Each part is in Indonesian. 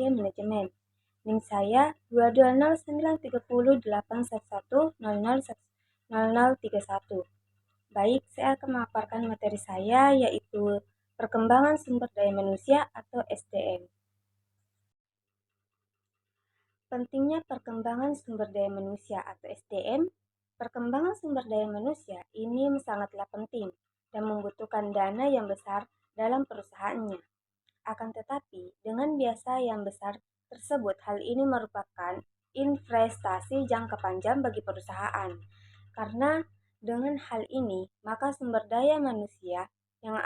sebagai manajemen. Link saya 220911811000031. Baik, saya akan memaparkan materi saya yaitu perkembangan sumber daya manusia atau SDM. Pentingnya perkembangan sumber daya manusia atau SDM. Perkembangan sumber daya manusia ini sangatlah penting dan membutuhkan dana yang besar dalam perusahaannya. Akan tetapi, dengan biasa yang besar tersebut, hal ini merupakan investasi jangka panjang bagi perusahaan. Karena dengan hal ini, maka sumber daya manusia yang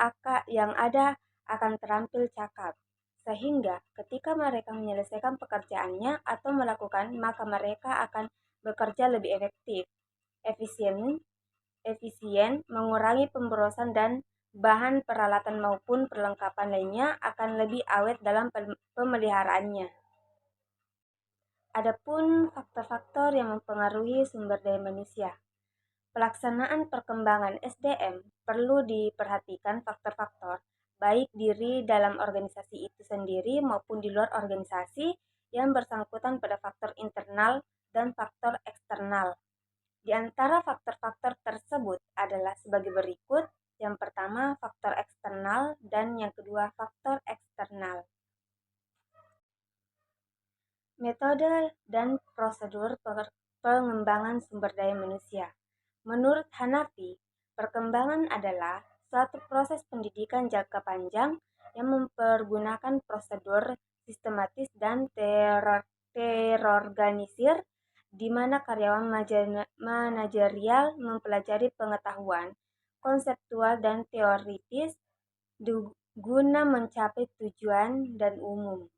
ada akan terampil cakap. Sehingga ketika mereka menyelesaikan pekerjaannya atau melakukan, maka mereka akan bekerja lebih efisien, mengurangi pemborosan dan bahan peralatan maupun perlengkapan lainnya akan lebih awet dalam pemeliharaannya. Adapun faktor-faktor yang mempengaruhi sumber daya manusia. Pelaksanaan perkembangan SDM perlu diperhatikan faktor-faktor baik diri dalam organisasi itu sendiri maupun di luar organisasi yang bersangkutan pada faktor internal dan faktor eksternal. Di antara faktor-faktor tersebut adalah sebagai berikut. Yang pertama, faktor eksternal dan yang kedua, faktor eksternal. Metode dan prosedur pengembangan sumber daya manusia. Menurut Hanafi, perkembangan adalah suatu proses pendidikan jangka panjang yang mempergunakan prosedur sistematis dan terorganisir di mana karyawan manajerial mempelajari pengetahuan konseptual dan teoritis guna mencapai tujuan dan umum.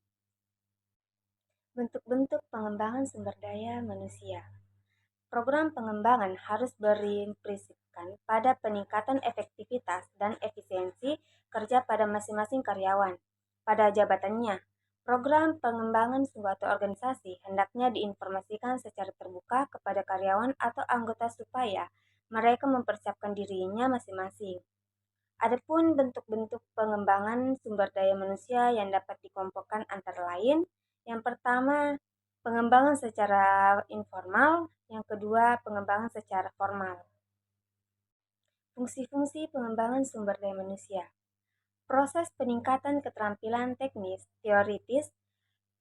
Bentuk-bentuk pengembangan sumber daya manusia. Program pengembangan harus berprinsipkan pada peningkatan efektivitas dan efisiensi kerja pada masing-masing karyawan. Pada jabatannya, program pengembangan suatu organisasi hendaknya diinformasikan secara terbuka kepada karyawan atau anggota supaya mereka mempersiapkan dirinya masing-masing. Adapun bentuk-bentuk pengembangan sumber daya manusia yang dapat dikelompokkan antara lain, yang pertama, pengembangan secara informal, yang kedua, pengembangan secara formal. Fungsi-fungsi pengembangan sumber daya manusia. Proses peningkatan keterampilan teknis, teoritis,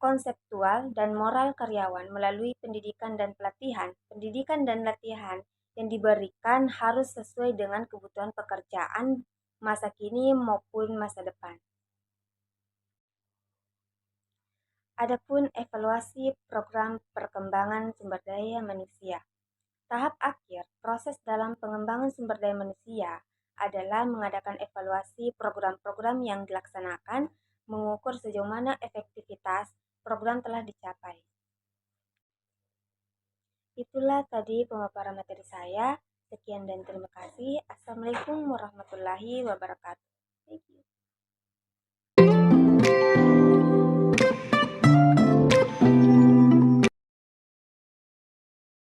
konseptual, dan moral karyawan melalui pendidikan dan pelatihan. Pendidikan dan latihan yang diberikan harus sesuai dengan kebutuhan pekerjaan masa kini maupun masa depan. Adapun evaluasi program perkembangan sumber daya manusia. Tahap akhir proses dalam pengembangan sumber daya manusia adalah mengadakan evaluasi program-program yang dilaksanakan, mengukur sejauh mana efektivitas program telah dicapai. Itulah tadi pemaparan materi saya. Sekian dan terima kasih. Assalamualaikum warahmatullahi wabarakatuh. Thank you.